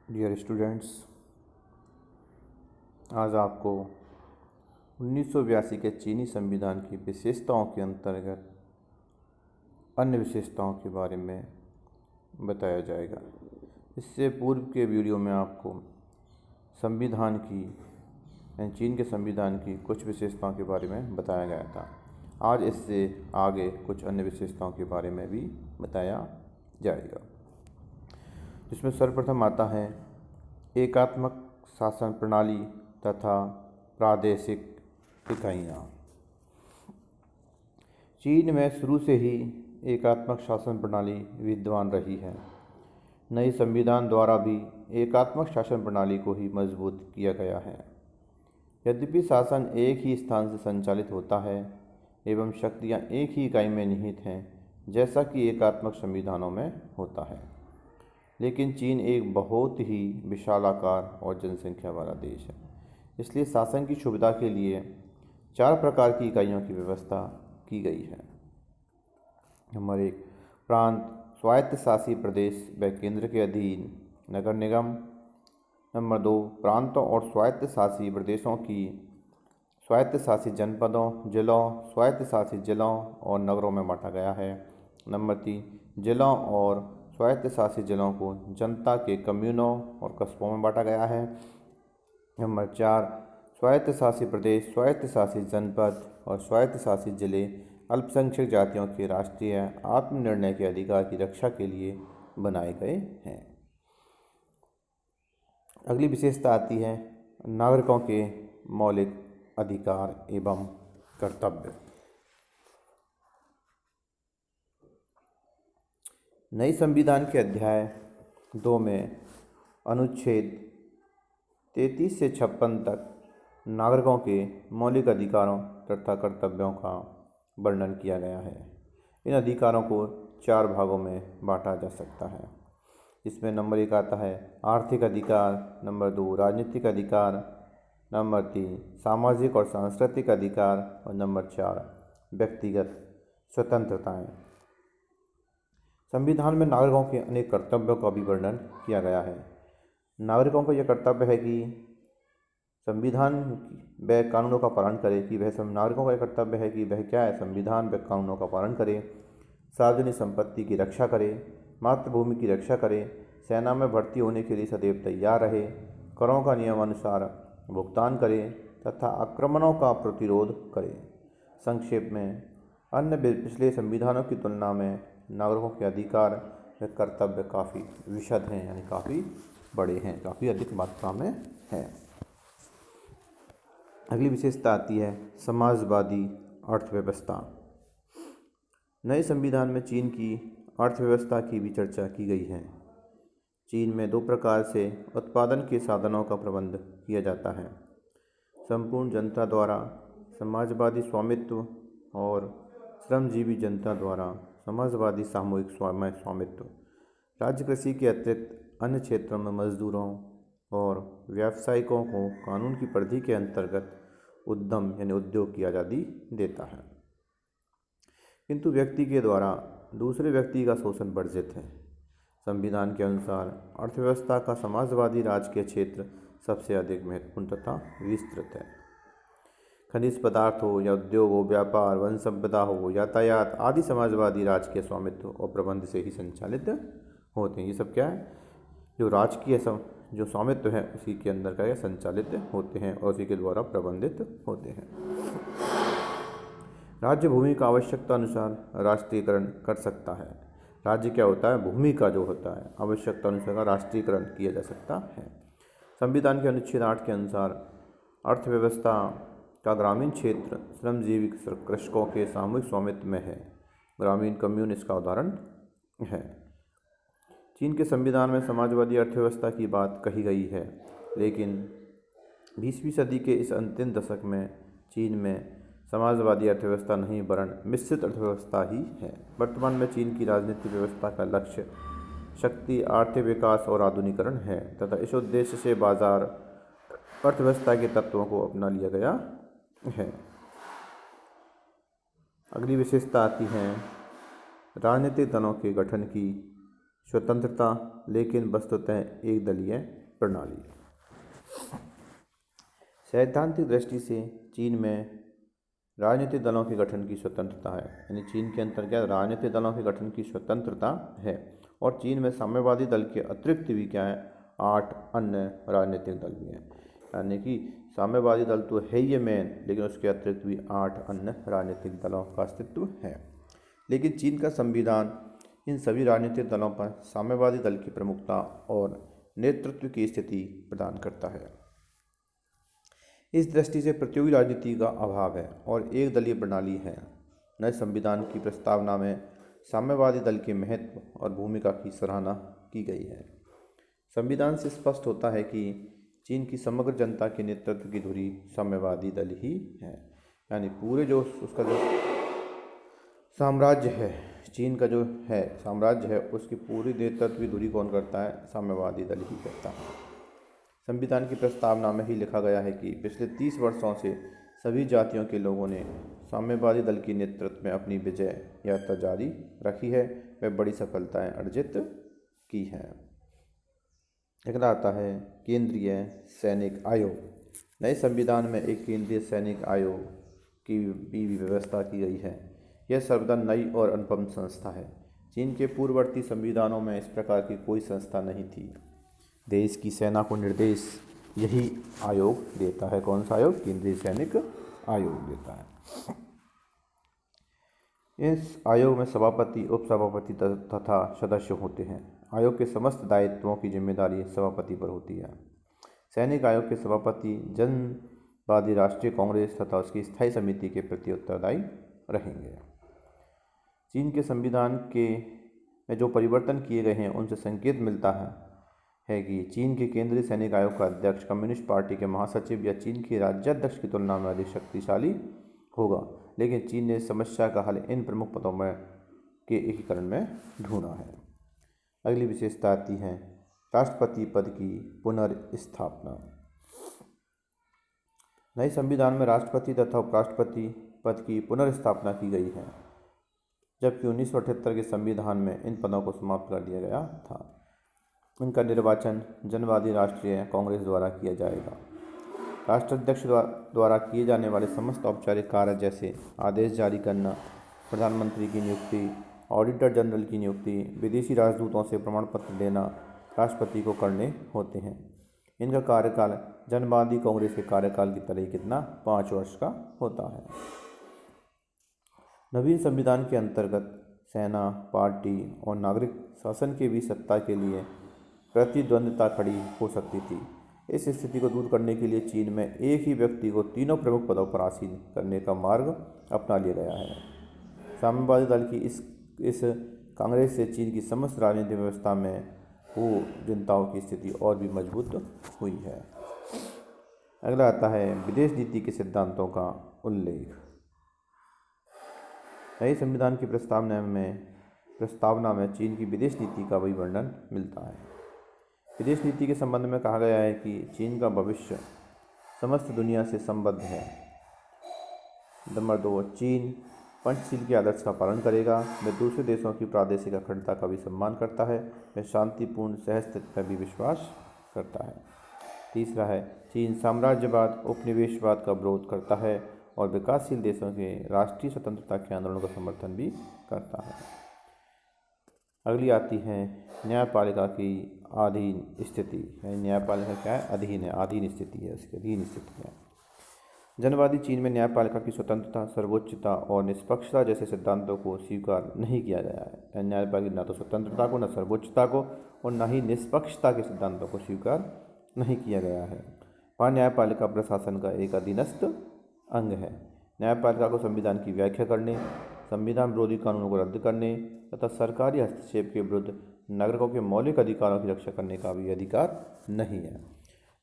Dear students, आज आपको 1982 के चीनी संविधान की विशेषताओं के अंतर्गत अन्य विशेषताओं के बारे में बताया जाएगा। इससे पूर्व के वीडियो में आपको संविधान की यानी चीन के संविधान की कुछ विशेषताओं के बारे में बताया गया था। आज इससे आगे कुछ अन्य विशेषताओं के बारे में भी बताया जाएगा, जिसमें सर्वप्रथम आता है एकात्मक शासन प्रणाली तथा प्रादेशिक इकाइयाँ। चीन में शुरू से ही एकात्मक शासन प्रणाली विद्यमान रही है। नए संविधान द्वारा भी एकात्मक शासन प्रणाली को ही मजबूत किया गया है। यद्यपि शासन एक ही स्थान से संचालित होता है एवं शक्तियाँ एक ही इकाई में निहित हैं, जैसा कि एकात्मक संविधानों में होता है, लेकिन चीन एक बहुत ही विशालाकार और जनसंख्या वाला देश है। इसलिए शासन की सुविधा के लिए 4 प्रकार की इकाइयों की व्यवस्था की गई है। नंबर 1, प्रांत, स्वायत्तशासी प्रदेश व केंद्र के अधीन नगर निगम। नंबर 2, प्रांतों और स्वायत्तशासी प्रदेशों की स्वायत्तशासी जनपदों, जिलों, स्वायत्तशासी जिलों और नगरों में बांटा गया है। नंबर 3, जिलों और स्वायत्तशासी जिलों को जनता के कम्यूनों और कस्बों में बांटा गया है। नंबर 4, स्वायत्तशासी प्रदेश, स्वायत्तशासी जनपद और स्वायत्तशासी जिले अल्पसंख्यक जातियों के राष्ट्रीय आत्मनिर्णय के अधिकार की रक्षा के लिए बनाए गए हैं। अगली विशेषता आती है नागरिकों के मौलिक अधिकार एवं कर्तव्य। नई संविधान के अध्याय 2 में अनुच्छेद 33 से 56 तक नागरिकों के मौलिक अधिकारों तथा कर्तव्यों का वर्णन किया गया है। इन अधिकारों को 4 भागों में बांटा जा सकता है। इसमें नंबर 1 आता है आर्थिक अधिकार, नंबर 2 राजनीतिक अधिकार, नंबर 3 सामाजिक और सांस्कृतिक अधिकार और नंबर 4 व्यक्तिगत स्वतंत्रताएं। संविधान में नागरिकों के अनेक कर्तव्यों का भी वर्णन किया गया है। नागरिकों का यह कर्तव्य है कि संविधान व कानूनों का पालन करे कि वह नागरिकों का यह कर्तव्य है कि वह क्या है, संविधान व कानूनों का पालन करे, सार्वजनिक संपत्ति की रक्षा करे, मातृभूमि की रक्षा करे, सेना में भर्ती होने के लिए सदैव तैयार रहे, करों का नियमानुसार भुगतान करे तथा आक्रमणों का प्रतिरोध करे। संक्षेप में अन्य पिछले संविधानों की तुलना में नागरिकों के अधिकार व कर्तव्य काफ़ी विशद हैं, यानी काफ़ी बड़े हैं, काफ़ी अधिक मात्रा में हैं। अगली विशेषता आती है समाजवादी अर्थव्यवस्था। नए संविधान में चीन की अर्थव्यवस्था की भी चर्चा की गई है। चीन में 2 प्रकार से उत्पादन के साधनों का प्रबंध किया जाता है, संपूर्ण जनता द्वारा समाजवादी स्वामित्व और श्रमजीवी जनता द्वारा समाजवादी सामूहिक स्वामित्व। राज्य कृषि के अतिरिक्त अन्य क्षेत्रों में मजदूरों और व्यावसायिकों को कानून की परिधि के अंतर्गत उद्यम यानी उद्योग की आज़ादी देता है, किंतु व्यक्ति के द्वारा दूसरे व्यक्ति का शोषण वर्जित है। संविधान के अनुसार अर्थव्यवस्था का समाजवादी राज के क्षेत्र सबसे अधिक महत्वपूर्ण तथा विस्तृत है। खनिज पदार्थ हो या उद्योग हो, व्यापार, वन संपदा हो, यातायात आदि समाजवादी राज के स्वामित्व और प्रबंध से ही संचालित होते हैं। ये सब क्या है, जो राजकीय जो स्वामित्व है उसी के अंदर का संचालित होते हैं और उसी के द्वारा प्रबंधित होते हैं। राज्य भूमि का आवश्यकता अनुसार राष्ट्रीयकरण कर सकता है। राज्य क्या होता है, भूमि का जो होता है आवश्यकता अनुसार राष्ट्रीयकरण किया जा सकता है। संविधान के अनुच्छेद 8 के अनुसार अर्थव्यवस्था का ग्रामीण क्षेत्र श्रमजीवी कृषकों के सामूहिक स्वामित्व में है। ग्रामीण कम्यून इसका उदाहरण है। चीन के संविधान में समाजवादी अर्थव्यवस्था की बात कही गई है, लेकिन 20वीं सदी के इस अंतिम दशक में चीन में समाजवादी अर्थव्यवस्था नहीं वरन मिश्रित अर्थव्यवस्था ही है। वर्तमान में चीन की राजनीतिक व्यवस्था का लक्ष्य शक्ति, आर्थिक विकास और आधुनिकीकरण है तथा इस उद्देश्य से बाजार अर्थव्यवस्था के तत्वों को अपना लिया गया है। अगली विशेषता आती है राजनीतिक दलों के गठन की स्वतंत्रता, लेकिन वस्तुतः एक दलीय प्रणाली। सैद्धांतिक दृष्टि से चीन में राजनीतिक दलों के गठन की स्वतंत्रता है, यानी चीन के अंतर्गत राजनीतिक दलों के गठन की स्वतंत्रता है। और चीन में साम्यवादी दल के अतिरिक्त भी क्या है, 8 अन्य राजनीतिक दल भी हैं। यानी कि साम्यवादी दल तो है ही मेन, लेकिन उसके अतिरिक्त भी 8 अन्य राजनीतिक दलों का अस्तित्व है। लेकिन चीन का संविधान इन सभी राजनीतिक दलों पर साम्यवादी दल की प्रमुखता और नेतृत्व की स्थिति प्रदान करता है। इस दृष्टि से प्रतियोगी राजनीति का अभाव है और एक दलीय प्रणाली है। नए संविधान की प्रस्तावना में साम्यवादी दल के महत्व और भूमिका की सराहना की गई है। संविधान से स्पष्ट होता है कि चीन की समग्र जनता के नेतृत्व की धुरी साम्यवादी दल ही है। यानी पूरे जो उसका जो साम्राज्य है, चीन का जो है साम्राज्य है, उसकी पूरी नेतृत्व की धुरी कौन करता है, साम्यवादी दल ही करता है। संविधान की प्रस्तावना में ही लिखा गया है कि पिछले 30 वर्षों से सभी जातियों के लोगों ने साम्यवादी दल की नेतृत्व में अपनी विजय यात्रा जारी रखी है, वे बड़ी सफलताएं अर्जित की हैं। अगला आता है केंद्रीय सैनिक आयोग। नए संविधान में एक केंद्रीय सैनिक आयोग की भी व्यवस्था की गई है। यह सर्वदा नई और अनुपम संस्था है। चीन के पूर्ववर्ती संविधानों में इस प्रकार की कोई संस्था नहीं थी। देश की सेना को निर्देश यही आयोग देता है। कौन सा आयोग? केंद्रीय सैनिक आयोग देता है। इस आयोग में सभापति, उपसभापति तथा सदस्य होते हैं। आयोग के समस्त दायित्वों की जिम्मेदारी सभापति पर होती है। सैनिक आयोग के सभापति जनवादी राष्ट्रीय कांग्रेस तथा उसकी स्थायी समिति के प्रति उत्तरदायी रहेंगे। चीन के संविधान में जो परिवर्तन किए गए हैं, उनसे संकेत मिलता है कि चीन के केंद्रीय सैनिक आयोग का अध्यक्ष कम्युनिस्ट पार्टी के महासचिव या चीन के राज्याध्यक्ष की तुलना में अधिक शक्तिशाली होगा। लेकिन चीन ने इस समस्या का हल इन प्रमुख पदों में के एकीकरण में ढूंढा है। अगली विशेषता आती है राष्ट्रपति पद की पुनर्स्थापना। नए संविधान में राष्ट्रपति तथा उपराष्ट्रपति पद की पुनर्स्थापना की गई है, जबकि 1978 के संविधान में इन पदों को समाप्त कर दिया गया था। इनका निर्वाचन जनवादी राष्ट्रीय कांग्रेस द्वारा किया जाएगा। राष्ट्राध्यक्ष द्वारा किए जाने वाले समस्त औपचारिक कार्य जैसे आदेश जारी करना, प्रधानमंत्री की नियुक्ति, ऑडिटर जनरल की नियुक्ति, विदेशी राजदूतों से प्रमाण पत्र देना राष्ट्रपति को करने होते हैं। इनका कार्यकाल जनवादी कांग्रेस के कार्यकाल की तरह कितना 5 वर्ष का होता है। नवीन संविधान के अंतर्गत सेना, पार्टी और नागरिक शासन के बीच सत्ता के लिए प्रतिद्वंद्विता खड़ी हो सकती थी। इस स्थिति को दूर करने के लिए चीन में एक ही व्यक्ति को तीनों प्रमुख पदों पर आसीन करने का मार्ग अपना लिया गया है। साम्यवादी दल की इस कांग्रेस से चीन की समस्त राजनीतिक व्यवस्था में हो जनताओं की स्थिति और भी मजबूत हुई है। अगला आता है विदेश नीति के सिद्धांतों का उल्लेख। नए संविधान की प्रस्तावना में चीन की विदेश नीति का भी वर्णन मिलता है। विदेश नीति के संबंध में कहा गया है कि चीन का भविष्य समस्त दुनिया से संबद्ध है। नंबर 2, चीन पंचशील के आदर्श का पालन करेगा। वह दूसरे देशों की प्रादेशिक अखंडता का भी सम्मान करता है। वह शांतिपूर्ण सहस्तित्व में भी विश्वास करता है। तीसरा है चीन साम्राज्यवाद, उपनिवेशवाद का विरोध करता है और विकासशील देशों के राष्ट्रीय स्वतंत्रता के आंदोलन का समर्थन भी करता है। अगली आती है न्यायपालिका की अधीन स्थिति। न्यायपालिका क्या है? अधीन है, अधीन स्थिति है, उसकी अधीन स्थिति है। जनवादी चीन में न्यायपालिका की स्वतंत्रता, सर्वोच्चता और निष्पक्षता जैसे सिद्धांतों को स्वीकार नहीं किया गया है। न्यायपालिका न तो स्वतंत्रता को, न सर्वोच्चता को और न ही निष्पक्षता के सिद्धांतों को स्वीकार नहीं किया गया है। वहाँ न्यायपालिका प्रशासन का एक अधीनस्थ अंग है। न्यायपालिका को संविधान की व्याख्या करने, संविधान विरोधी कानूनों को रद्द करने तथा सरकारी हस्तक्षेप के विरुद्ध नागरिकों के मौलिक अधिकारों की रक्षा करने का भी अधिकार नहीं है।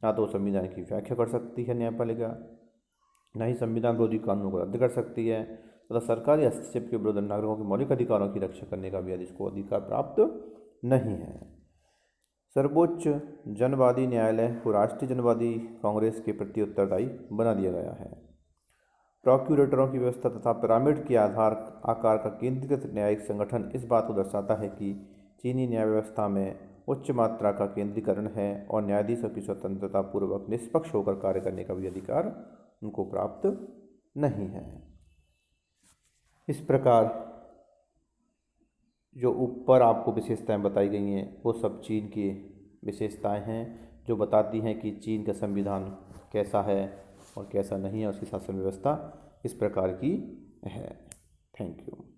ना तो संविधान की व्याख्या कर सकती है न्यायपालिका, न ही संविधान विरोधी कानूनों को रद्द कर सकती है तथा सरकारी हस्तक्षेप के विरुद्ध नागरिकों के मौलिक अधिकारों की रक्षा करने का भी इसको अधिकार प्राप्त नहीं है। सर्वोच्च जनवादी न्यायालय को राष्ट्रीय जनवादी कांग्रेस के प्रति उत्तरदायी बना दिया गया है। प्रोक्यूरेटरों की व्यवस्था तथा पिरामिड के आकार का केंद्रीकृत न्यायिक संगठन इस बात को दर्शाता है कि चीनी न्याय व्यवस्था में उच्च मात्रा का केंद्रीकरण है और न्यायाधीशों की स्वतंत्रता पूर्वक निष्पक्ष होकर कार्य करने का भी अधिकार उनको प्राप्त नहीं है। इस प्रकार जो ऊपर आपको विशेषताएं बताई गई हैं वो सब चीन की विशेषताएं हैं, जो बताती हैं कि चीन का संविधान कैसा है और कैसा नहीं है, उसकी शासन व्यवस्था इस प्रकार की है। Thank you.